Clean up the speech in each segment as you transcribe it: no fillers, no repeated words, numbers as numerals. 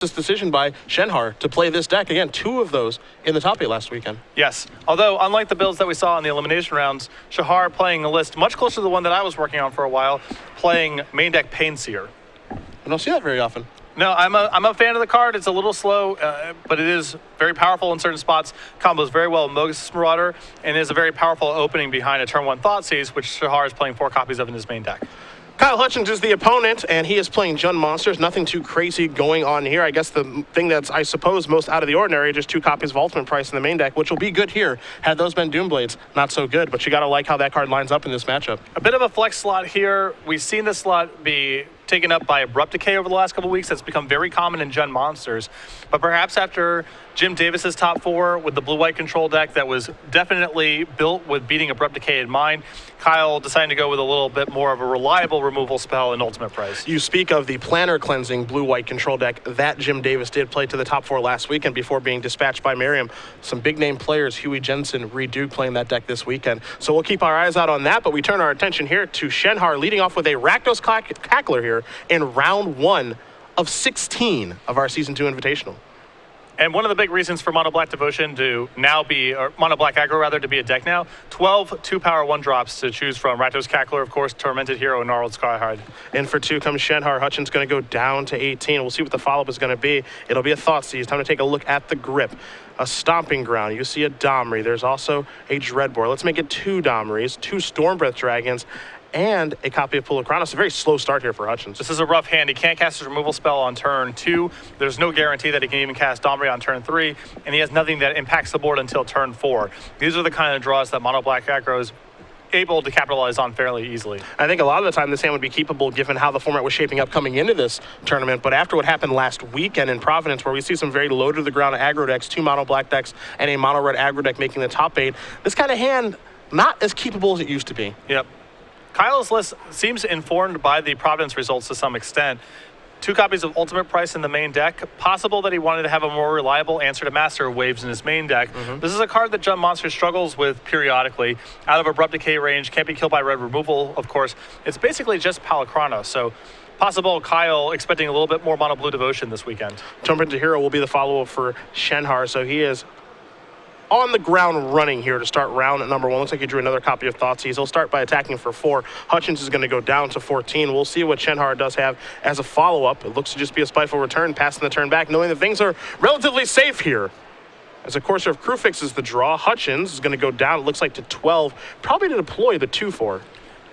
this decision by Shenhar to play this deck. Again, 2 of those in the top 8 last weekend. Yes, although unlike the builds that we saw in the elimination rounds, Shahar playing a list much closer to the one that I was working on for a while, playing main deck Painseer. I don't see that very often. No, I'm a fan of the card. It's a little slow, but it is very powerful in certain spots. Combos very well with Mogus Marauder, and is a very powerful opening behind a turn 1 Thoughtseize, which Shahar is playing 4 copies of in his main deck. Kyle Hutchens is the opponent, and he is playing Jund Monsters. Nothing too crazy going on here. I guess the thing that's, I suppose, most out of the ordinary, just 2 copies of Ultimate Price in the main deck, which will be good here. Had those been Doomblades, not so good, but you got to like how that card lines up in this matchup. A bit of a flex slot here. We've seen this slot be taken up by Abrupt Decay over the last couple of weeks. That's become very common in Jund Monsters. But perhaps after Jim Davis's top 4 with the blue-white control deck that was definitely built with beating Abrupt Decay in mind, Kyle decided to go with a little bit more of a reliable removal spell in Ultimate Price. You speak of the Planner Cleansing blue-white control deck that Jim Davis did play to the top 4 last weekend before being dispatched by Merriam. Some big-name players, Huey Jensen, Reduke, playing that deck this weekend. So we'll keep our eyes out on that, but we turn our attention here to Shenhar leading off with a Rakdos Cackler here in round 1 of 16 of our Season 2 Invitational. And one of the big reasons for Mono Black Devotion to now be, or Mono Black Aggro rather, to be a deck now, 12 2-power 1-drops to choose from. Rakdos Cackler, of course, Tormented Hero, and Gnarled Skyhide. In for 2 comes Shenhar. Hutchens going to go down to 18. We'll see what the follow-up is going to be. It'll be a Thoughtseize. Time to take a look at the grip. A Stomping Ground. You see a Domri. There's also a Dreadbore. Let's make it 2 Domris, 2 Stormbreath Dragons, and a copy of Pool of Chronos. A very slow start here for Hutchens. This is a rough hand. He can't cast his removal spell on turn 2. There's no guarantee that he can even cast Domri on turn 3, and he has nothing that impacts the board until turn 4. These are the kind of draws that Mono Black Aggro is able to capitalize on fairly easily. I think a lot of the time this hand would be keepable given how the format was shaping up coming into this tournament, but after what happened last weekend in Providence, where we see some very low to the ground aggro decks, 2 mono black decks, and a mono red aggro deck making the top 8, this kind of hand not as keepable as it used to be. Yep. Kyle's list seems informed by the Providence results to some extent. 2 copies of Ultimate Price in the main deck. Possible that he wanted to have a more reliable answer to Master Waves in his main deck. This is a card that Jund Monsters struggles with periodically. Out of Abrupt Decay range, can't be killed by red removal, of course. It's basically just Palachronos, so possible Kyle expecting a little bit more Mono Blue Devotion this weekend. Tormented Hero will be the follow-up for Shenhar, so he is on the ground running here to start round number 1. Looks like he drew another copy of Thoughtseize. He'll start by attacking for 4. Hutchens is going to go down to 14. We'll see what Shenhar does have as a follow-up. It looks to just be a Spiteful Return, passing the turn back, knowing that things are relatively safe here. As a Courser of Crufix is the draw, Hutchens is going to go down, it looks like, to 12, probably to deploy the 2-4.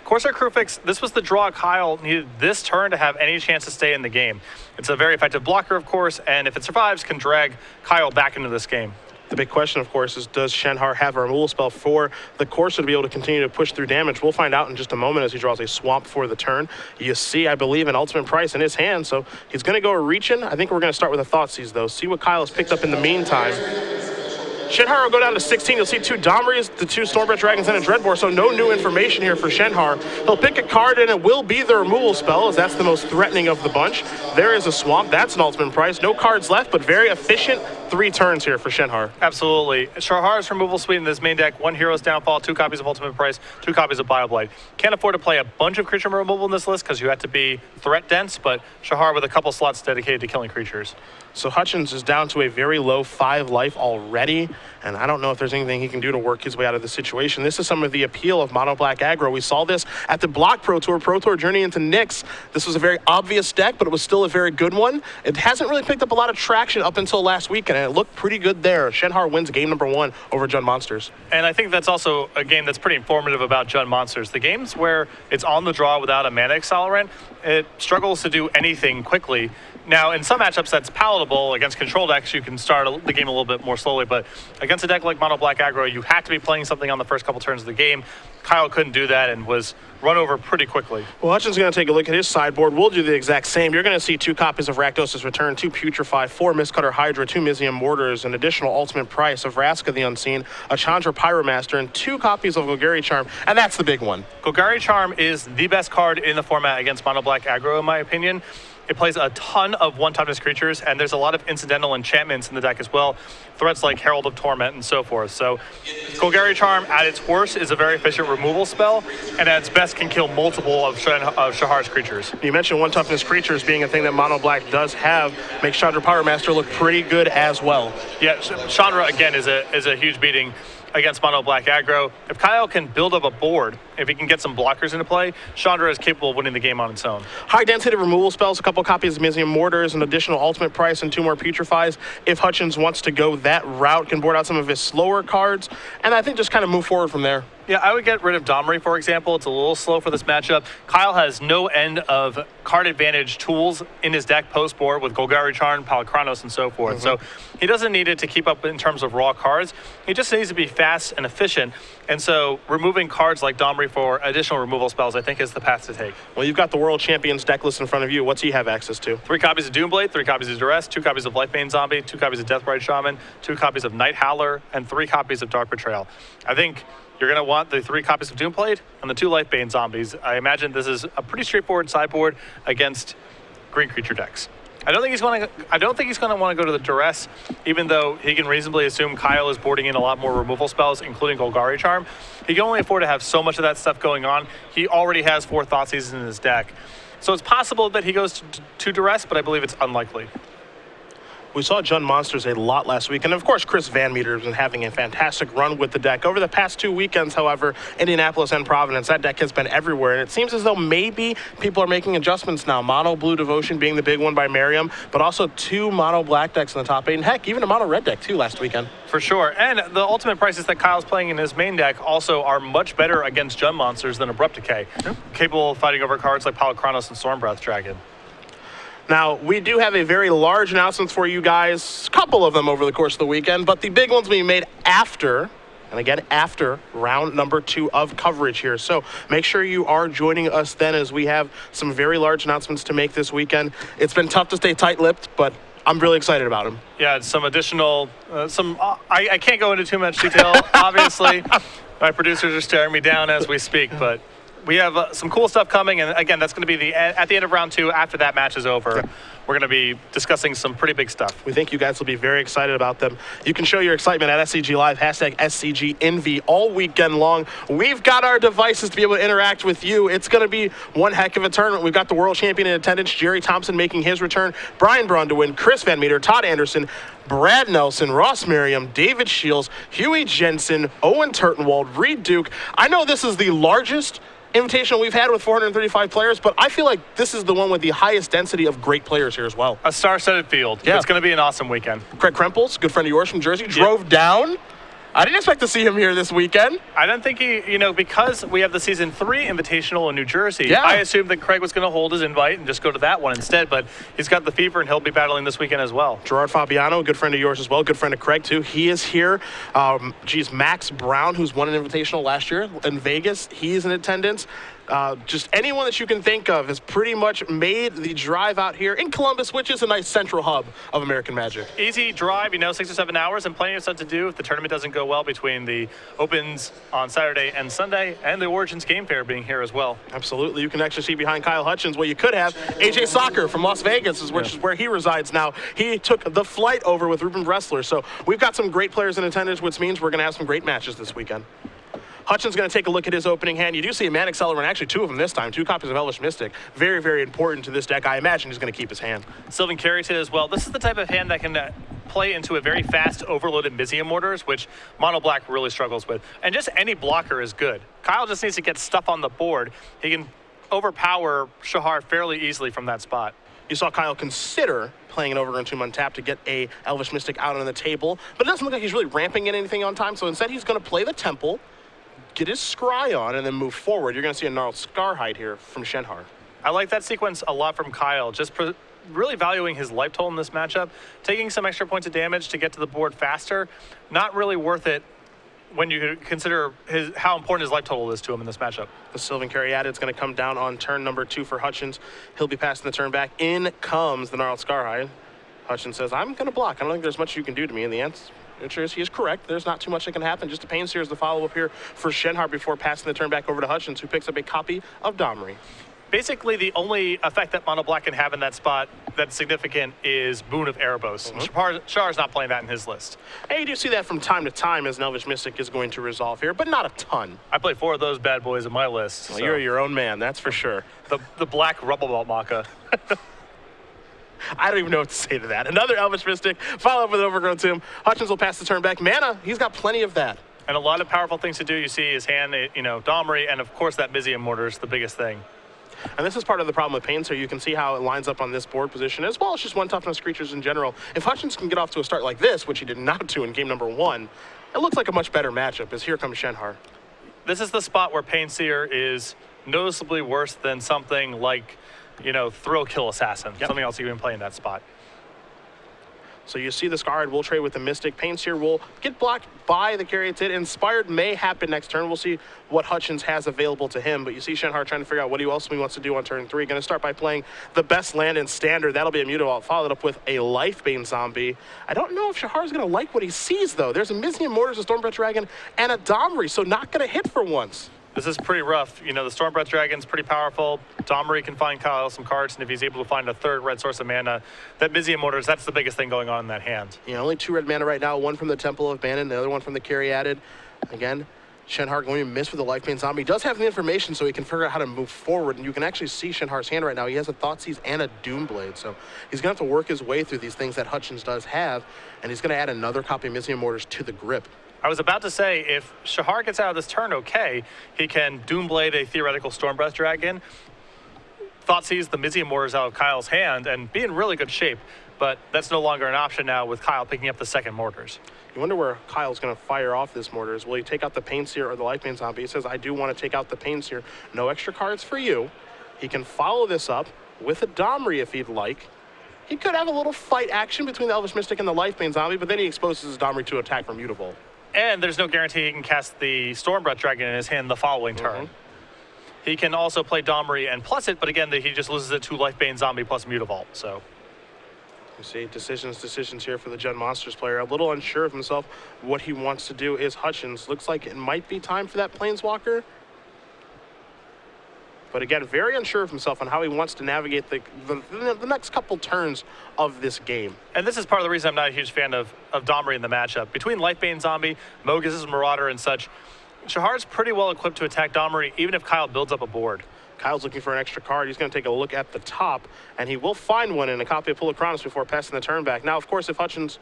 Corsair Crufix, this was the draw Kyle needed this turn to have any chance to stay in the game. It's a very effective blocker, of course, and if it survives, can drag Kyle back into this game. The big question, of course, is does Shenhar have a removal spell for the Courser to be able to continue to push through damage? We'll find out in just a moment as he draws a Swamp for the turn. You see, I believe, an Ultimate Price in his hand, so he's going to go reaching. I think we're going to start with a Thoughtseize, though. See what Kyle has picked up in the meantime. Shenhar will go down to 16. You'll see 2 Domris, the 2 Stormbreath Dragons, and a Dreadbore, so no new information here for Shenhar. He'll pick a card, and it will be the removal spell, as that's the most threatening of the bunch. There is a Swamp. That's an Ultimate Price. No cards left, but very efficient 3 turns here for Shenhar. Absolutely. Shahar's removal suite in this main deck, 1 Hero's Downfall, 2 copies of Ultimate Price, 2 copies of Bioblight. Can't afford to play a bunch of creature removal in this list because you have to be threat dense, but Shahar with a couple slots dedicated to killing creatures. So Hutchens is down to a very low 5 life already, and I don't know if there's anything he can do to work his way out of the situation. This is some of the appeal of Mono Black Aggro. We saw this at the Block Pro Tour Journey into Nyx. This was a very obvious deck, but it was still a very good one. It hasn't really picked up a lot of traction up until last weekend, and it looked pretty good there. Shenhar wins game number 1 over Jund Monsters. And I think that's also a game that's pretty informative about Jund Monsters. The games where it's on the draw without a mana accelerant, it struggles to do anything quickly. Now, in some matchups, that's palatable. Against control decks, you can start the game a little bit more slowly, but against a deck like Mono Black Aggro, you have to be playing something on the first couple turns of the game. Kyle couldn't do that and was run over pretty quickly. Well, Hutchens is going to take a look at his sideboard. We'll do the exact same. You're going to see 2 copies of Rakdos' Return, 2 Putrefy, 4 Mistcutter Hydra, 2 Mizium Mortars, an additional Ultimate Price of Vraska the Unseen, a Chandra Pyromaster, and 2 copies of Golgari Charm, and that's the big one. Golgari Charm is the best card in the format against Mono Black Aggro, in my opinion. It plays a ton of one-toughness creatures, and there's a lot of incidental enchantments in the deck as well. Threats like Herald of Torment and so forth. So Golgari Charm at its worst is a very efficient removal spell, and at its best can kill multiple of Shahar's creatures. You mentioned one-toughness creatures being a thing that Mono Black does have. Makes Chandra Power Master look pretty good as well. Yeah, Chandra, again, is a huge beating against Mono Black aggro. If Kyle can build up a board, if he can get some blockers into play, Chandra is capable of winning the game on its own. High density removal spells, a couple copies of Museum Mortars, an additional ultimate price, and 2 more Putrefies. If Hutchens wants to go that route, can board out some of his slower cards, and I think just kind of move forward from there. Yeah, I would get rid of Domri, for example. It's a little slow for this matchup. Kyle has no end of card advantage tools in his deck post-board with Golgari Charm, Palikronos, and so forth. So he doesn't need it to keep up in terms of raw cards. He just needs to be fast and efficient. And so removing cards like Domri for additional removal spells, I think, is the path to take. Well, you've got the World Champions deck list in front of you. What's he have access to? 3 copies of Doomblade, 3 copies of Duress, 2 copies of Lifebane Zombie, 2 copies of Deathrite Shaman, 2 copies of Night Howler, and 3 copies of Dark Betrayal. I think you're going to want the 3 copies of Doomblade and the 2 Lifebane Zombies. I imagine this is a pretty straightforward sideboard against green creature decks. I don't think he's going to want to go to the Duress, even though he can reasonably assume Kyle is boarding in a lot more removal spells, including Golgari Charm. He can only afford to have so much of that stuff going on. He already has 4 Thoughtseize in his deck. So it's possible that he goes to Duress, but I believe it's unlikely. We saw Jund Monsters a lot last week, and of course Chris Van Meter has been having a fantastic run with the deck. Over the past 2 weekends, however, Indianapolis and Providence, that deck has been everywhere, and it seems as though maybe people are making adjustments now. Mono Blue Devotion being the big one by Merriam, but also 2 Mono Black decks in the top 8, and heck, even a Mono Red deck too last weekend. For sure, and the ultimate prices that Kyle's playing in his main deck also are much better against Jund Monsters than Abrupt Decay, capable of fighting over cards like Palikronos and Stormbreath Dragon. Now, we do have a very large announcement for you guys, a couple of them over the course of the weekend, but the big ones being made after, and again, after round number 2 of coverage here. So make sure you are joining us then, as we have some very large announcements to make this weekend. It's been tough to stay tight-lipped, but I'm really excited about them. Yeah, some additional, I can't go into too much detail, obviously. My producers are staring me down as we speak, but we have some cool stuff coming, and again, that's going to be at the end of round 2. After that match is over, we're going to be discussing some pretty big stuff. We think you guys will be very excited about them. You can show your excitement at SCG Live, hashtag SCGINVI all weekend long. We've got our devices to be able to interact with you. It's going to be one heck of a tournament. We've got the world champion in attendance, Jerry Thompson, making his return, Brian Brundewin, Chris Van Meter, Todd Anderson, Brad Nelson, Ross Merriam, David Shields, Huey Jensen, Owen Turtenwald, Reed Duke. I know this is the largest Invitational we've had with 435 players, but I feel like this is the one with the highest density of great players here as well. A star-studded field. Yeah. It's going to be an awesome weekend. Craig Krempels, good friend of yours from Jersey, drove down. I didn't expect to see him here this weekend. I don't think he, because we have the Season 3 Invitational in New Jersey, I assumed that Craig was going to hold his invite and just go to that one instead, but he's got the fever and he'll be battling this weekend as well. Gerard Fabiano, a good friend of yours as well, good friend of Craig too. He is here. Max Brown, who's won an Invitational last year in Vegas, he's in attendance. Just anyone that you can think of has pretty much made the drive out here in Columbus, which is a nice central hub of American Magic. Easy drive, 6 or 7 hours, and plenty of stuff to do if the tournament doesn't go well between the Opens on Saturday and Sunday and the Origins Game Fair being here as well. Absolutely. You can actually see behind Kyle Hutchens what you could have. AJ Soccer from Las Vegas, which is where he resides now. He took the flight over with Ruben Bressler. So we've got some great players in attendance, which means we're going to have some great matches this weekend. Hutchens going to take a look at his opening hand. You do see a Manic Accelerant, actually 2 of them this time, 2 copies of Elvish Mystic. Very, very important to this deck. I imagine he's going to keep his hand. Sylvan Carrington as well. This is the type of hand that can play into a very fast overloaded Museum Mortars, which Mono Black really struggles with. And just any blocker is good. Kyle just needs to get stuff on the board. He can overpower Shahar fairly easily from that spot. You saw Kyle consider playing an Overgrown Tomb untap to get a Elvish Mystic out on the table, but it doesn't look like he's really ramping in anything on time, so instead he's going to play the Temple, get his Scry on, and then move forward. You're going to see a Gnarled Scarhide here from Shenhar. I like that sequence a lot from Kyle, just really valuing his life total in this matchup, taking some extra points of damage to get to the board faster. Not really worth it when you consider how important his life total is to him in this matchup. The Sylvan Caryatid is going to come down on turn number 2 for Hutchens. He'll be passing the turn back. In comes the Gnarled Scarhide. Hutchens says, I'm going to block. I don't think there's much you can do to me. And the answer is he is correct. There's not too much that can happen. Just a Pain Seer is the follow-up here for Shenhar before passing the turn back over to Hutchens, who picks up a copy of Domri. Basically, the only effect that Mono Black can have in that spot that's significant is Boon of Erebos. Shahar's not playing that in his list. And you do see that from time to time as an Elvish Mystic is going to resolve here, but not a ton. I played 4 of those bad boys in my list. Well, so. you're your own man, that's for sure. The black Rubble Belt Maka. I don't even know what to say to that. Another Elvish Mystic, follow up with an Overgrown Tomb. Hutchens will pass the turn back. Mana, he's got plenty of that. And a lot of powerful things to do. You see his hand, Domri, and of course that Mizium Mortar is the biggest thing. And this is part of the problem with Pains here. You can see how it lines up on this board position, as well as just 1 toughness creatures in general. If Hutchens can get off to a start like this, which he did not do in game number 1, it looks like a much better matchup, as here comes Shenhar. This is the spot where Painseer is noticeably worse than something like, Thrill Kill Assassin. Yep. Something else you can play in that spot. So you see the Scarred will trade with the Mystic. Painseer will get blocked by the Caryatid. Inspired may happen next turn. We'll see what Hutchens has available to him. But you see Shenhar trying to figure out what else he wants to do on turn 3. Going to start by playing the best land in Standard. That'll be a Mutavault, followed up with a Lifebane Zombie. I don't know if Shahar's going to like what he sees, though. There's a Mizium Mortars, a Stormbreath Dragon, and a Domri, so not going to hit for once. This is pretty rough. The Stormbreath Dragon's pretty powerful. Domri can find Kyle some cards, and if he's able to find a 3rd red source of mana, that Mizium Mortars, that's the biggest thing going on in that hand. Yeah, only 2 red mana right now, 1 from the Temple of Bannon, the other one from the Caryatid. Again, Shenhar going to miss with the Lifebane Zombie. He does have the information so he can figure out how to move forward, and you can actually see Shenhar's hand right now. He has a Thoughtseize and a Doomblade, so he's going to have to work his way through these things that Hutchens does have, and he's going to add another copy of Mizium Mortars to the grip. I was about to say, if Shahar gets out of this turn okay, he can Doomblade a theoretical Stormbreath Dragon, Thoughtseize the Mizium Mortars out of Kyle's hand, and be in really good shape. But that's no longer an option now with Kyle picking up the 2nd Mortars. You wonder where Kyle's going to fire off this Mortars. Will he take out the Painseer or the Lifebane Zombie? He says, I do want to take out the Painseer. No extra cards for you. He can follow this up with a Domri if he'd like. He could have a little fight action between the Elvish Mystic and the Lifebane Zombie, but then he exposes his Domri to attack from Mutavault. And there's no guarantee he can cast the Stormbreath Dragon in his hand the following turn. He can also play Domri and plus it, but again, he just loses it to Lifebane Zombie plus Mutavault, so. You see, decisions here for the Gen Monsters player. A little unsure of himself what he wants to do is Hutchens. Looks like it might be time for that Planeswalker. But again, very unsure of himself on how he wants to navigate the next couple turns of this game. And this is part of the reason I'm not a huge fan of Domri in the matchup. Between Lifebane Zombie, Mogus' Marauder, and such, Shahar's pretty well equipped to attack Domri, even if Kyle builds up a board. Kyle's looking for an extra card. He's going to take a look at the top, and he will find one in a copy of Pulachronos before passing the turn back. Now, of course, if Hutchens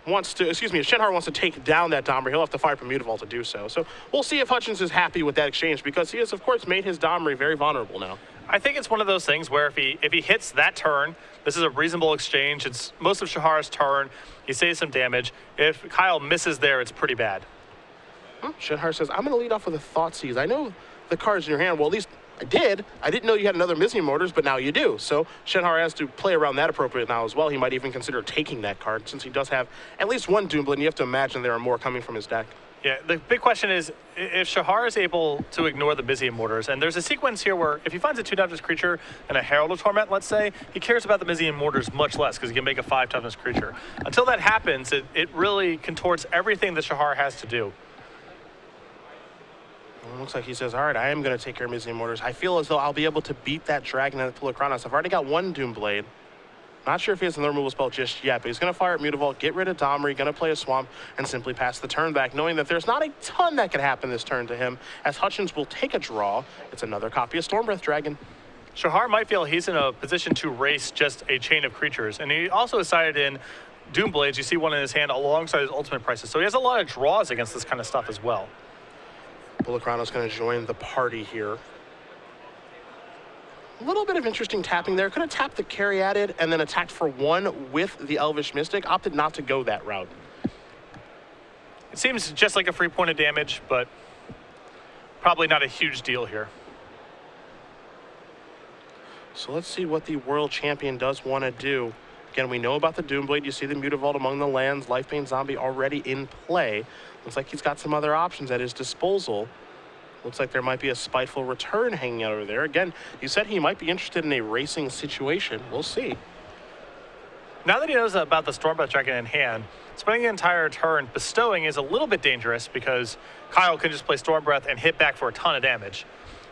wants to, if Shenhar wants to take down that Domri, he'll have to fire from Mutavault to do so. So we'll see if Hutchens is happy with that exchange, because he has, of course, made his Domri very vulnerable now. I think it's one of those things where if he hits that turn, this is a reasonable exchange. It's most of Shahar's turn. He saves some damage. If Kyle misses there, it's pretty bad. Shenhar says, I'm going to lead off with a Thoughtseize. I know the cards in your hand. Well, at least I did. I didn't know you had another Mizium Mortars, but now you do. So Shenhar has to play around that appropriate now as well. He might even consider taking that card, since he does have at least one Doomblade, and you have to imagine there are more coming from his deck. Yeah, the big question is, if Shahar is able to ignore the Mizium Mortars, and there's a sequence here where if he finds a 2-toughness creature and a Herald of Torment, let's say, he cares about the Mizium Mortars much less because he can make a 5-toughness creature. Until that happens, it really contorts everything that Shahar has to do. It looks like he says, all right, I am going to take care of Mizium Mortars. I feel as though I'll be able to beat that Dragon at Pulachronos. I've already got one Doomblade. Not sure if he has another removal spell just yet, but he's going to fire at Mutavault, get rid of Domri, going to play a Swamp, and simply pass the turn back, knowing that there's not a ton that can happen this turn to him, as Hutchens will take a draw. It's another copy of Stormbreath Dragon. Shahar might feel he's in a position to race just a chain of creatures, and he also decided in Doomblades, you see one in his hand alongside his ultimate prices, so he has a lot of draws against this kind of stuff as well. Pulachronos going to join the party here. A little bit of interesting tapping there. Could have tapped the Caryatid and then attacked for one with the Elvish Mystic. Opted not to go that route. It seems just like a free point of damage, but probably not a huge deal here. So let's see what the world champion does want to do. Again, we know about the Doomblade. You see the Mutavault among the lands. Lifebane Zombie already in play. Looks like he's got some other options at his disposal. Looks like there might be a Spiteful Return hanging out over there. Again, you said he might be interested in a racing situation. We'll see. Now that he knows about the Stormbreath Dragon in hand, spending the entire turn bestowing is a little bit dangerous because Kyle can just play Stormbreath and hit back for a ton of damage.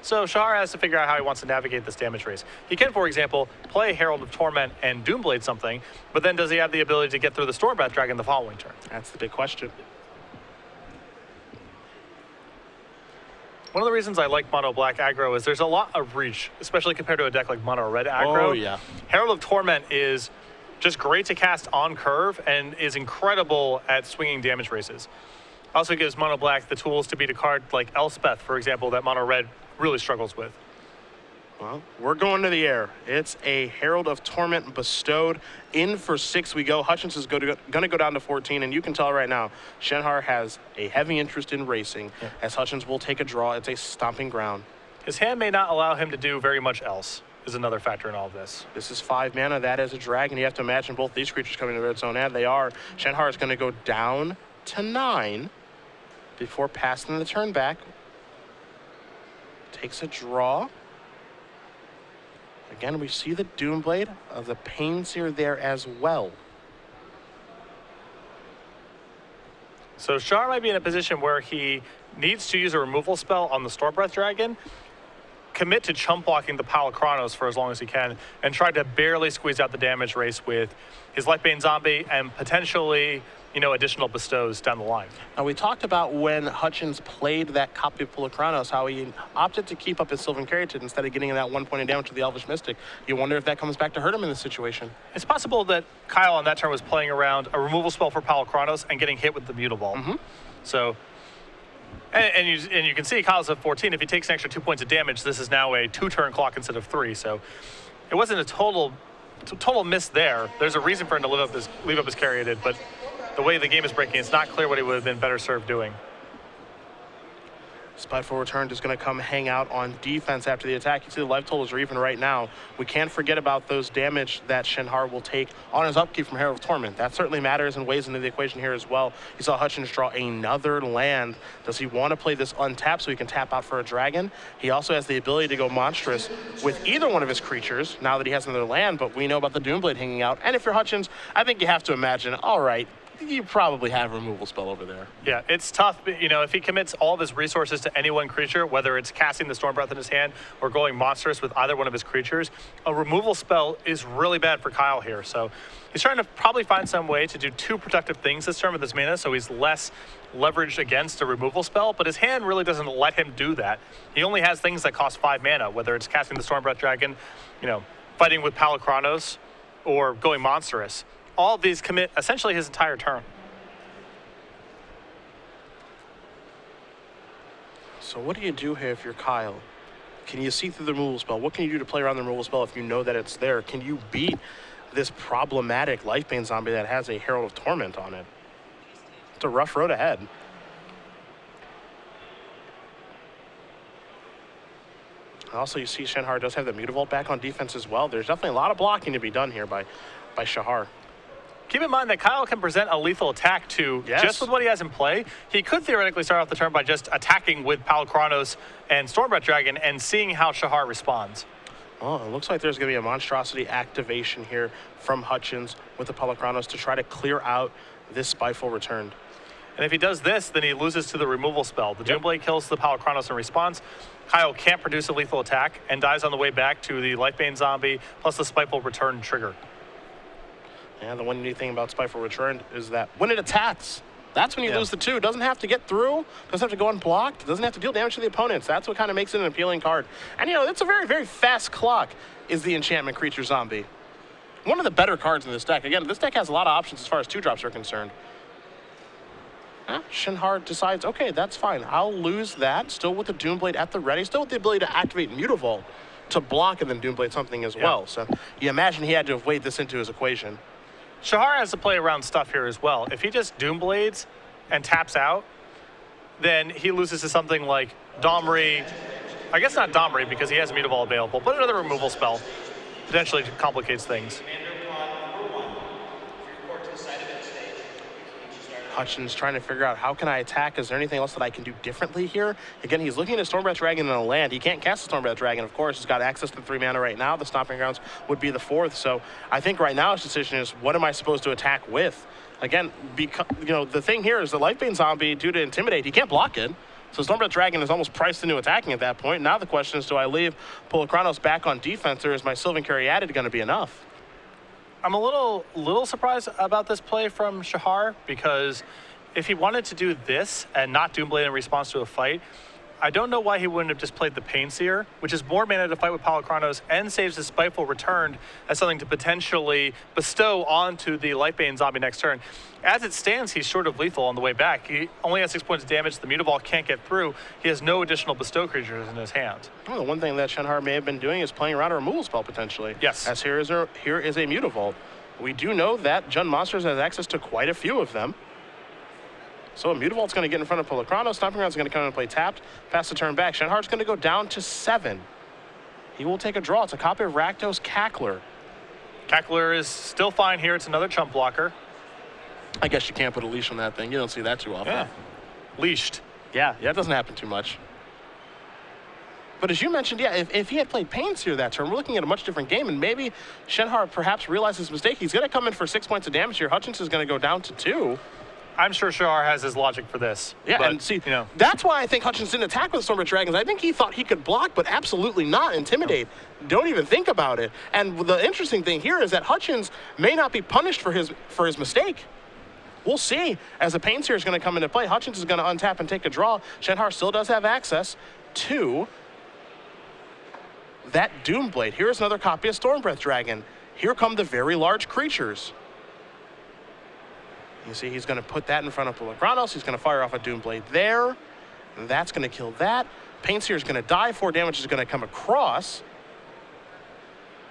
So Shahar has to figure out how he wants to navigate this damage race. He can, for example, play Herald of Torment and Doomblade something, but then does he have the ability to get through the Stormbreath Dragon the following turn? That's the big question. One of the reasons I like mono black aggro is there's a lot of reach, especially compared to a deck like mono red aggro. Oh, yeah. Herald of Torment is just great to cast on curve and is incredible at swinging damage races. Also gives mono black the tools to beat a card like Elspeth, for example, that mono red really struggles with. Well, we're going to the air. It's a Herald of Torment bestowed. In for 6 we go. Hutchens is going to go down to 14, and you can tell right now, Shenhar has a heavy interest in racing, as Hutchens will take a draw. It's a stomping ground. His hand may not allow him to do very much else, is another factor in all of this. This is 5 mana. That is a dragon. You have to imagine both these creatures coming to their own hand. They are. Shenhar is going to go down to 9 before passing the turn back. Takes a draw. Again, we see the Doomblade of the Painseer there as well. So Shahar might be in a position where he needs to use a removal spell on the Stormbreath Dragon, commit to chump blocking the Palachronos for as long as he can, and try to barely squeeze out the damage race with his Lifebane Zombie and potentially, additional bestows down the line. Now, we talked about when Hutchens played that copy of Palachronos, how he opted to keep up his Sylvan Caryatid instead of getting that 1 point of damage to the Elvish Mystic. You wonder if that comes back to hurt him in this situation. It's possible that Kyle on that turn was playing around a removal spell for Palachronos and getting hit with the Mutable. So, and you can see Kyle's at 14. If he takes an extra 2 points of damage, this is now a 2-turn clock instead of 3. So it wasn't a total miss there. There's a reason for him to leave up his Caryatid, but the way the game is breaking, it's not clear what he would have been better served doing. Spiteful Return is going to come hang out on defense after the attack. You see the life totals are even right now. We can't forget about those damage that Shenhar will take on his upkeep from Herald of Torment. That certainly matters and weighs into the equation here as well. You saw Hutchens draw another land. Does he want to play this untapped so he can tap out for a dragon? He also has the ability to go monstrous with either one of his creatures now that he has another land, but we know about the Doomblade hanging out. And if you're Hutchens, I think you have to imagine, all right, you probably have a removal spell over there. Yeah, it's tough. If he commits all of his resources to any one creature, whether it's casting the Stormbreath in his hand or going monstrous with either one of his creatures, a removal spell is really bad for Kyle here. So he's trying to probably find some way to do 2 productive things this turn with his mana, so he's less leveraged against a removal spell, but his hand really doesn't let him do that. He only has things that cost 5 mana, whether it's casting the Stormbreath Dragon, fighting with Palachronos, or going monstrous. All of these commit essentially his entire turn. So what do you do here if you're Kyle? Can you see through the removal spell? What can you do to play around the removal spell if you know that it's there? Can you beat this problematic Lifebane Zombie that has a Herald of Torment on it? It's a rough road ahead. Also, you see Shenhar does have the Mutavault back on defense as well. There's definitely a lot of blocking to be done here by Shahar. Keep in mind that Kyle can present a lethal attack too, just with what he has in play. He could theoretically start off the turn by just attacking with Palachronos and Stormbreath Dragon and seeing how Shahar responds. Well, it looks like there's going to be a monstrosity activation here from Hutchens with the Palachronos to try to clear out this Spiteful Return. And if he does this, then he loses to the removal spell. The Doomblade kills the Palachronos in response. Kyle can't produce a lethal attack and dies on the way back to the Lifebane Zombie plus the Spiteful Return trigger. Yeah, the one neat thing about Spiteful Return is that when it attacks, that's when you lose the 2. It doesn't have to get through, doesn't have to go unblocked, it doesn't have to deal damage to the opponents. That's what kind of makes it an appealing card. And it's a very, very fast clock is the Enchantment Creature Zombie. One of the better cards in this deck. Again, this deck has a lot of options as far as 2-drops are concerned. Shenhar decides, okay, that's fine. I'll lose that, still with the Doomblade at the ready, still with the ability to activate Mutavault to block and then Doomblade something as well. So you imagine he had to have weighed this into his equation. Shahar has to play around stuff here as well. If he just Doomblades and taps out, then he loses to something like Domri. I guess not Domri because he has Mutavault available, but another removal spell potentially complicates things. Hutchens trying to figure out how can I attack? Is there anything else that I can do differently here? Again, he's looking at Stormbreath Dragon in a land. He can't cast the Stormbreath Dragon, of course. He's got access to 3 mana right now. The Stomping Grounds would be the 4th. So I think right now his decision is, what am I supposed to attack with? Again, because the thing here is the Lifebane Zombie, due to Intimidate, he can't block it. So Stormbreath Dragon is almost priced into attacking at that point. Now the question is, do I leave Polakranos back on defense, or is my Sylvan Caryatid going to be enough? I'm a little surprised about this play from Shahar, because if he wanted to do this and not Doomblade in response to a fight, I don't know why he wouldn't have just played the Painseer, which is more mana to fight with Polakranos and saves his Spiteful Return as something to potentially bestow onto the Lifebane zombie next turn. As it stands, he's short of lethal on the way back. He only has 6 points of damage. The Mutavault can't get through. He has no additional bestow creatures in his hand. Well, the one thing that Shenhar may have been doing is playing around a removal spell potentially. Yes. As here is a Mutavault. We do know that Jund Monsters has access to quite a few of them. So a Mutavault's going to get in front of Polakranos. Stomping Ground's going to come in and play tapped. Pass the turn back. Shenhar's going to go down to 7. He will take a draw. It's a copy of Rakdos Cackler. Cackler is still fine here. It's another chump blocker. I guess you can't put a leash on that thing. You don't see that too often. Yeah. Leashed. Yeah, it doesn't happen too much. But as you mentioned, yeah, if he had played Painseer that turn, we're looking at a much different game, and maybe Shenhar perhaps realized his mistake. He's going to come in for 6 points of damage here. Hutchens is going to go down to 2. I'm sure Shahar has his logic for this. Yeah, but, and see, you know, that's why I think Hutchens didn't attack with Stormbreath Dragons. I think he thought he could block, but absolutely not intimidate. Don't even think about it. And the interesting thing here is that Hutchens may not be punished for his mistake. We'll see. As the Painseer is going to come into play, Hutchens is going to untap and take a draw. Shenhar still does have access to that Doomblade. Here's another copy of Stormbreath Dragon. Here come the very large creatures. You see, he's going to put that in front of Polakranos. He's going to fire off a Doomblade there. That's going to kill that. Painseer is going to die. 4 damage is going to come across.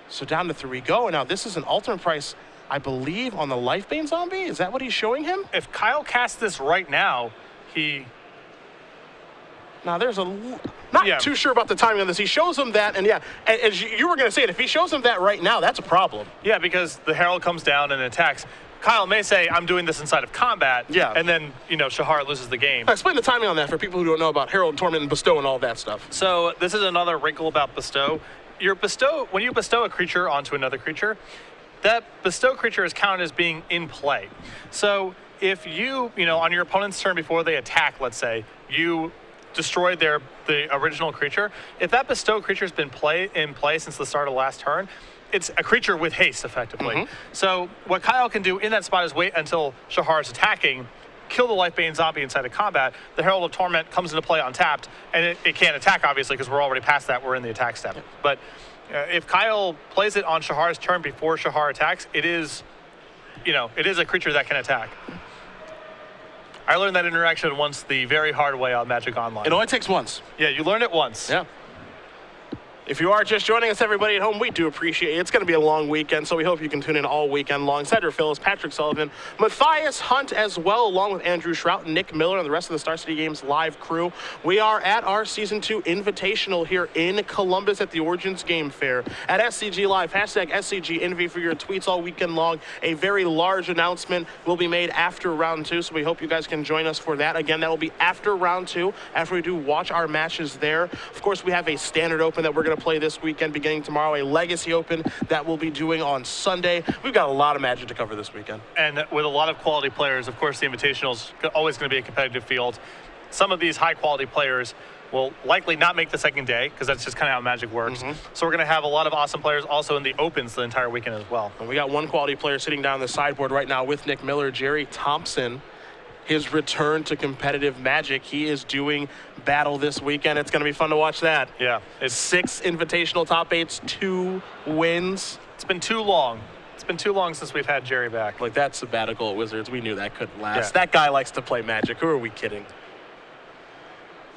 So down to 3 go. And now this is an ultimate price, I believe, on the Lifebane zombie. Is that what he's showing him? if Kyle casts this right now, he... Now, there's not too sure about the timing on this. He shows him that, and yeah, as you were going to say it, if he shows him that right now, that's a problem. Yeah, because the Herald comes down and attacks. Kyle may say, I'm doing this inside of combat. Yeah. And then, you know, Shahar loses the game. Explain the timing on that for people who don't know about Herald, Torment, and Bestow and all that stuff. So this is another wrinkle about Bestow. When you bestow a creature onto another creature, that bestow creature is counted as being in play. So if you know, on your opponent's turn before they attack, let's say, you destroyed the original creature. If that bestow creature's been in play since the start of last turn, it's a creature with haste, effectively. Mm-hmm. So what Kyle can do in that spot is wait until Shahar is attacking, kill the Lifebane zombie inside of combat. The Herald of Torment comes into play untapped, and it can't attack, obviously, because we're already past that. We're in the attack step. But if Kyle plays it on Shahar's turn before Shahar attacks, it is a creature that can attack. I learned that interaction once the very hard way on Magic Online. It only takes once. Yeah, you learn it once. Yeah. If you are just joining us, everybody at home, we do appreciate it. It's going to be a long weekend, so we hope you can tune in all weekend long. Cedric Phillips, Patrick Sullivan, Matthias Hunt as well, along with Andrew Shrout, Nick Miller, and the rest of the Star City Games live crew. We are at our Season 2 Invitational here in Columbus at the Origins Game Fair. At SCG Live, hashtag SCGINVI for your tweets all weekend long. A very large announcement will be made after round 2, so we hope you guys can join us for that. Again, that will be after round 2, after we do watch our matches there. Of course, we have a Standard Open that we're going to play this weekend beginning tomorrow, a Legacy Open that we'll be doing on Sunday. We've got a lot of Magic to cover this weekend. And with a lot of quality players, of course, the Invitational's always going to be a competitive field. Some of these high-quality players will likely not make the second day, because that's just kind of how Magic works. Mm-hmm. So we're going to have a lot of awesome players also in the Opens the entire weekend as well. And we got one quality player sitting down the sideboard right now with Nick Miller, Jerry Thompson. His return to competitive Magic. He is doing battle this weekend. It's going to be fun to watch that. Yeah. It's 6 Invitational top 8s, 2 wins. It's been too long. It's been too long since we've had Jerry back. Like, that sabbatical at Wizards, we knew that couldn't last. Yeah. That guy likes to play Magic. Who are we kidding?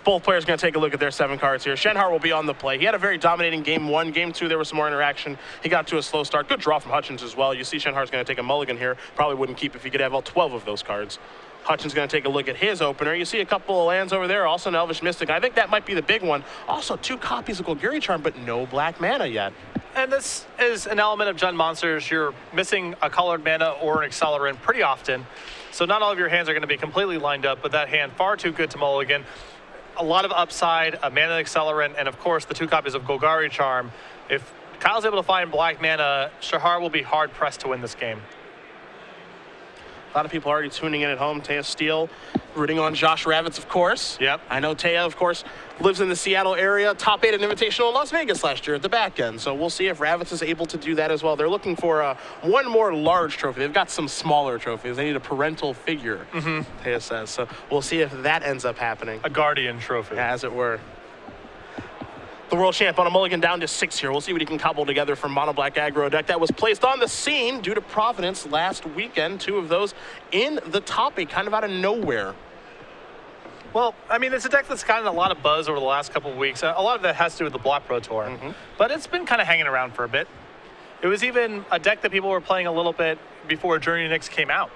Both players are going to take a look at their 7 cards here. Shenhar will be on the play. He had a very dominating game 1. Game 2, there was some more interaction. He got to a slow start. Good draw from Hutchens as well. You see Shenhar's going to take a mulligan here. Probably wouldn't keep if he could have all 12 of those cards. Hutchens going to take a look at his opener. You see a couple of lands over there, also an Elvish Mystic. I think that might be the big one. Also 2 copies of Golgari Charm, but no black mana yet. And this is an element of Jund Monsters. You're missing a colored mana or an accelerant pretty often. So not all of your hands are going to be completely lined up, but that hand far too good to mulligan. A lot of upside, a mana accelerant, and of course the 2 copies of Golgari Charm. If Kyle's able to find black mana, Shahar will be hard pressed to win this game. lot of people already tuning in at home. Taya Steele rooting on Josh Ravitz, of course. Yep. I know Taya, of course, lives in the Seattle area, top 8 at Invitational in Las Vegas last year at the back end. So we'll see if Ravitz is able to do that as well. They're looking for one more large trophy. They've got some smaller trophies. They need a parental figure, Taya says. So we'll see if that ends up happening. A guardian trophy. Yeah, as it were. The world champ on a mulligan down to 6 here. We'll see what he can cobble together from Mono Black Aggro deck that was placed on the scene due to Providence last weekend. 2 of those in the top 8, kind of out of nowhere. Well, I mean, it's a deck that's gotten a lot of buzz over the last couple of weeks. A lot of that has to do with the Block Pro Tour. But it's been kind of hanging around for a bit. It was even a deck that people were playing a little bit before Journey Nix came out.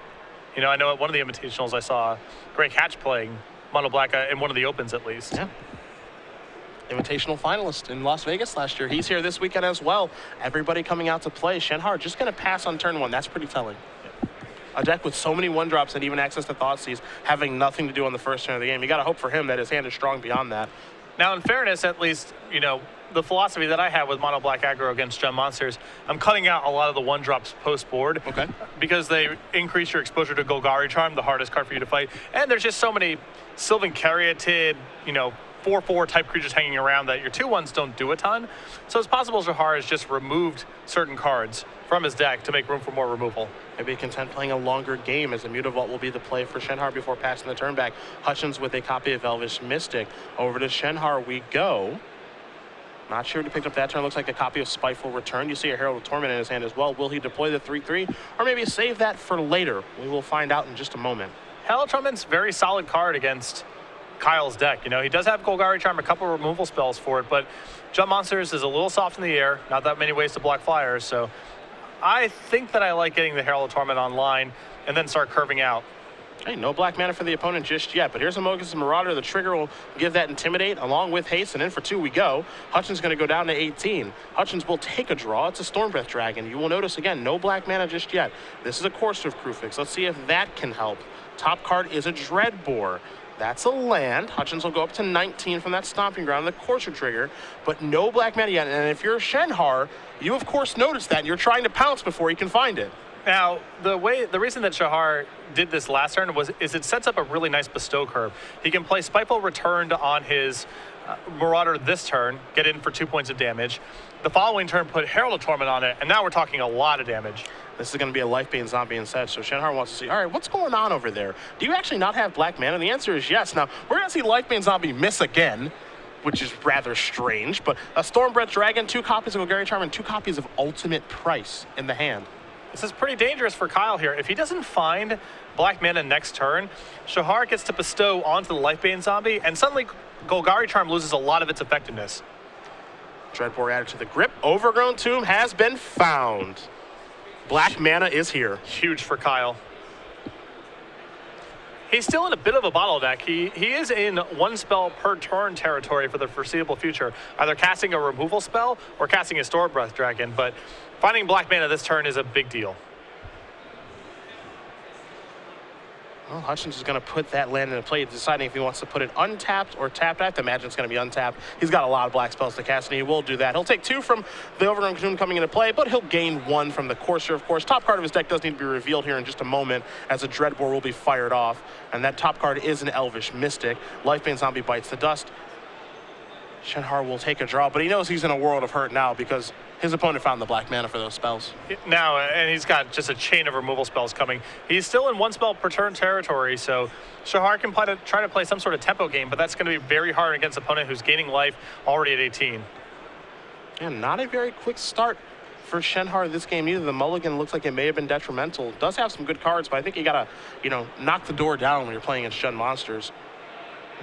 You know, I know at one of the invitationals I saw Greg Hatch playing Mono Black in one of the opens at least. Yeah. Invitational finalist in Las Vegas last year. He's here this weekend as well. Everybody coming out to play. Shenhar just going to pass on turn 1. That's pretty telling. A deck with so many 1-drops and even access to Thoughtseize having nothing to do on the first turn of the game. You got to hope for him that his hand is strong beyond that. Now, in fairness, at least, you know, the philosophy that I have with Mono Black Aggro against Gem Monsters, I'm cutting out a lot of the 1-drops post-board. Okay. Because they increase your exposure to Golgari Charm, the hardest card for you to fight. And there's just so many Sylvan Caryatid, you know, 4/4 type creatures hanging around that your 2/1s don't do a ton. So it's possible Shahar has just removed certain cards from his deck to make room for more removal. Maybe content playing a longer game as a Mutavault will be the play for Shenhar before passing the turn back. Hutchens with a copy of Elvish Mystic. Over to Shenhar we go. Not sure who picked up that turn. Looks like a copy of Spiteful Return. You see a Herald of Torment in his hand as well. Will he deploy the 3/3 or maybe save that for later? We will find out in just a moment. Herald of Torment's very solid card against Kyle's deck. You know, he does have Golgari Charm, a couple of removal spells for it, but Jump Monsters is a little soft in the air, not that many ways to block flyers, so I think that I like getting the Herald of Torment online and then start curving out. Hey, no black mana for the opponent just yet, but here's a Mogus Marauder. The trigger will give that Intimidate along with Haste, and in for 2 we go. Hutchens going to go down to 18. Hutchens will take a draw. It's a Stormbreath Dragon. You will notice, again, no black mana just yet. This is a Course of Crufix. Let's see if that can help. Top card is a Dreadbore. That's a land. Hutchens will go up to 19 from that Stomping Ground, the Courser trigger, but no black mana yet. And if you're Shenhar, you of course notice that, and you're trying to pounce before you can find it. Now, the reason that Shahar did this last turn is it sets up a really nice bestow curve. He can play Spiteful Returned on his Marauder this turn, get in for 2 points of damage. The following turn, put Herald of Torment on it, and now we're talking a lot of damage. This is going to be a Lifebane Zombie instead, so Shenhar wants to see, all right, what's going on over there? Do you actually not have black mana? And the answer is yes. Now, we're going to see Lifebane Zombie miss again, which is rather strange, but a Stormbreath Dragon, 2 copies of Golgari Charm, and 2 copies of Ultimate Price in the hand. This is pretty dangerous for Kyle here. If he doesn't find black mana next turn, Shahar gets to bestow onto the Lifebane Zombie, and suddenly Golgari Charm loses a lot of its effectiveness. Dreadbore added to the grip. Overgrown Tomb has been found. Black mana is here. Huge for Kyle. He's still in a bit of a bottleneck. He is in 1 spell per turn territory for the foreseeable future, either casting a removal spell or casting a Stormbreath Dragon, but finding black mana this turn is a big deal. Well, Hutchens is going to put that land into play, deciding if he wants to put it untapped or tapped. I have to imagine it's going to be untapped. He's got a lot of black spells to cast, and he will do that. He'll take 2 from the Overgrown Tomb coming into play, but he'll gain 1 from the Courser, of course. Top card of his deck does need to be revealed here in just a moment, as a Dreadbore will be fired off, and that top card is an Elvish Mystic. Lifebane Zombie bites the dust. Shenhar will take a draw, but he knows he's in a world of hurt now because his opponent found the black mana for those spells. Now, and he's got just a chain of removal spells coming. He's still in 1 spell per turn territory, so Shahar can try to play some sort of tempo game, but that's going to be very hard against an opponent who's gaining life already at 18. And not a very quick start for Shenhar this game either. The mulligan looks like it may have been detrimental. Does have some good cards, but I think you got to, knock the door down when you're playing against Shun monsters.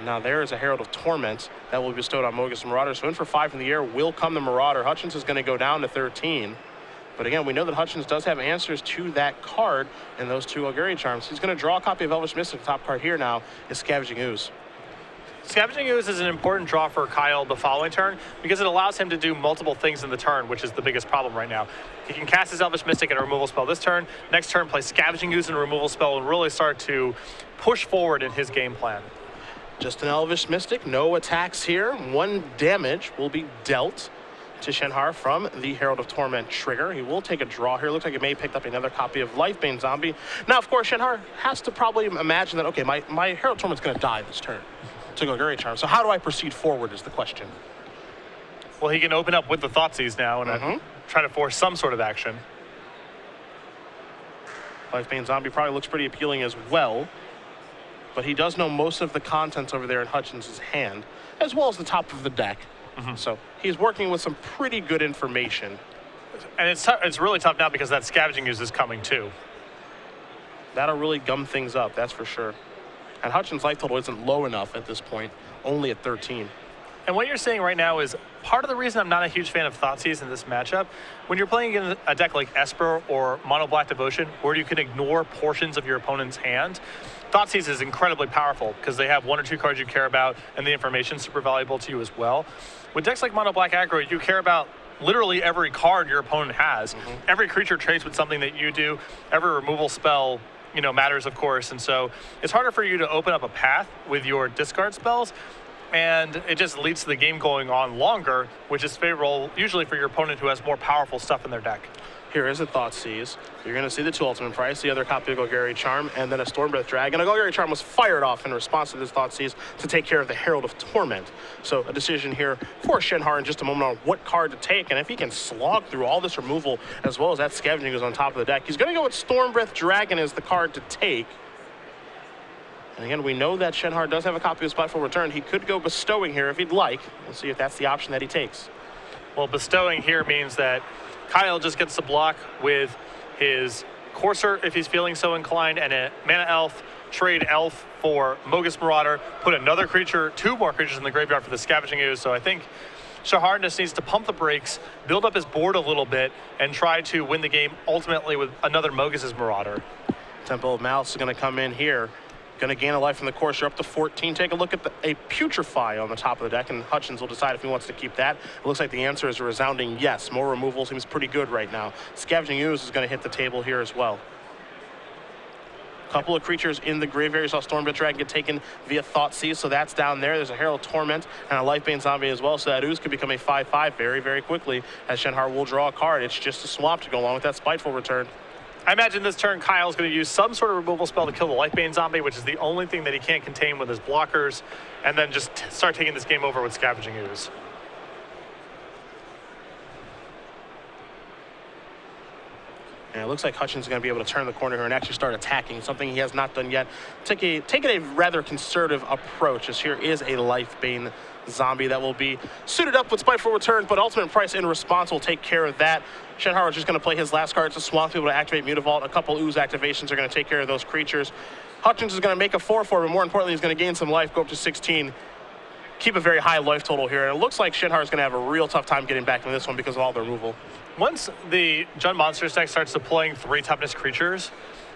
Now there is a Herald of Torment that will be bestowed on Mogus Marauder. So in for 5 in the air will come the Marauder. Hutchens is going to go down to 13. But again, we know that Hutchens does have answers to that card in those 2 Golgari Charms. He's going to draw a copy of Elvish Mystic. The top card here now is Scavenging Ooze. Scavenging Ooze is an important draw for Kyle the following turn because it allows him to do multiple things in the turn, which is the biggest problem right now. He can cast his Elvish Mystic and a removal spell this turn. Next turn, play Scavenging Ooze and a removal spell and really start to push forward in his game plan. Just an Elvish Mystic, no attacks here. 1 damage will be dealt to Shenhar from the Herald of Torment trigger. He will take a draw here. Looks like he may have picked up another copy of Lifebane Zombie. Now, of course, Shenhar has to probably imagine that, okay, my Herald of Torment's going to die this turn to Golgari Charm. So how do I proceed forward is the question. Well, he can open up with the Thoughtseize now and try to force some sort of action. Lifebane Zombie probably looks pretty appealing as well, but he does know most of the contents over there in Hutchens' hand, as well as the top of the deck. So he's working with some pretty good information. And it's really tough now because that Scavenging Ooze is coming too. That'll really gum things up, that's for sure. And Hutchens' life total isn't low enough at this point, only at 13. And what you're saying right now is part of the reason I'm not a huge fan of Thoughtseize in this matchup. When you're playing against a deck like Esper or Mono Black Devotion, where you can ignore portions of your opponent's hand, Thoughtseize is incredibly powerful because they have 1 or 2 cards you care about, and the information is super valuable to you as well. With decks like Mono Black Aggro, you care about literally every card your opponent has. Every creature trades with something that you do. Every removal spell, matters, of course. And so it's harder for you to open up a path with your discard spells. And it just leads to the game going on longer, which is favorable usually for your opponent who has more powerful stuff in their deck. Here is a Thoughtseize. You're going to see the 2 ultimate price, the other copy of Golgari Charm, and then a Stormbreath Dragon. A Golgari Charm was fired off in response to this Thoughtseize to take care of the Herald of Torment. So a decision here for Shenhar in just a moment on what card to take, and if he can slog through all this removal as well as that Scavenging Ooze on top of the deck, he's going to go with Stormbreath Dragon as the card to take. And again, we know that Shenhar does have a copy of Spiteful Return. He could go Bestowing here if he'd like. We'll see if that's the option that he takes. Well, Bestowing here means that Kyle just gets to block with his Courser if he's feeling so inclined, and a Mana Elf, trade Elf for Mogus Marauder, put another creature, 2 more creatures in the graveyard for the Scavenging Ooze. So I think Shahar just needs to pump the brakes, build up his board a little bit, and try to win the game ultimately with another Mogus' Marauder. Temple of Malice is going to come in here. Going to gain a life from the Courser up to 14. Take a look at a Putrefy on the top of the deck, and Hutchens will decide if he wants to keep that. It looks like the answer is a resounding yes. More removal seems pretty good right now. Scavenging Ooze is going to hit the table here as well. Couple of creatures in the graveyard. You saw Stormbreath Dragon get taken via Thoughtseize, so that's down there. There's a Herald of Torment and a Lifebane Zombie as well, so that Ooze could become a 5/5 very, very quickly as Shenhar will draw a card. It's just a swamp to go along with that Spiteful Return. I imagine this turn Kyle's going to use some sort of removal spell to kill the Lifebane Zombie, which is the only thing that he can't contain with his blockers, and then just start taking this game over with Scavenging Ooze. And it looks like Hutchens is going to be able to turn the corner here and actually start attacking, something he has not done yet. Taking a rather conservative approach, as here is a Lifebane Zombie that will be suited up with Spiteful Return, but Ultimate Price in response will take care of that. Shenhar is just going to play his last card. It's a Swamp to be able to activate Mutavault. A couple Ooze activations are going to take care of those creatures. Hutchens is going to make a 4/4, but more importantly, he's going to gain some life, go up to 16. Keep a very high life total here. And it looks like Shenhar is going to have a real tough time getting back from this one because of all the removal. Once the Jund Monsters deck starts deploying 3 toughness creatures,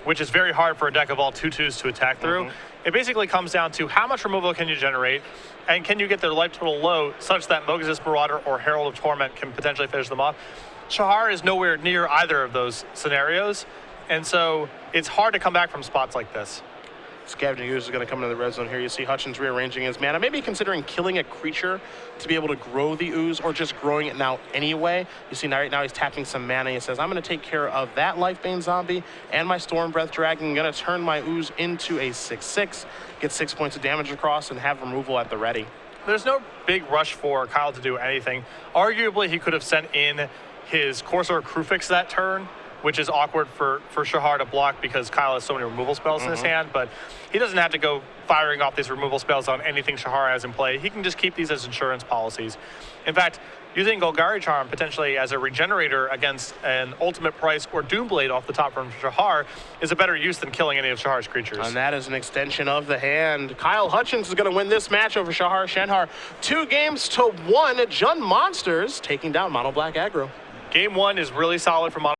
which is very hard for a deck of all 2/2s to attack through, it basically comes down to how much removal can you generate, and can you get their life total low such that Mogus' Marauder or Herald of Torment can potentially finish them off. Shahar is nowhere near either of those scenarios, and so it's hard to come back from spots like this. Scavenging Ooze is going to come into the red zone here. You see Hutchens rearranging his mana, maybe considering killing a creature to be able to grow the Ooze, or just growing it now anyway. You see right now he's tapping some mana. He says, I'm going to take care of that Lifebane Zombie and my Stormbreath Dragon. I'm going to turn my Ooze into a 6/6, get 6 points of damage across, and have removal at the ready. There's no big rush for Kyle to do anything. Arguably, he could have sent in his Corsair Crewfix that turn, which is awkward for Shahar to block because Kyle has so many removal spells in his hand, but he doesn't have to go firing off these removal spells on anything Shahar has in play. He can just keep these as insurance policies. In fact, using Golgari Charm potentially as a regenerator against an Ultimate Price or Doomblade off the top from Shahar is a better use than killing any of Shahar's creatures. And that is an extension of the hand. Kyle Hutchens is going to win this match over Shahar Shenhar. 2-1. Jund Monsters taking down Mono Black Aggro. Game 1 is really solid for Mono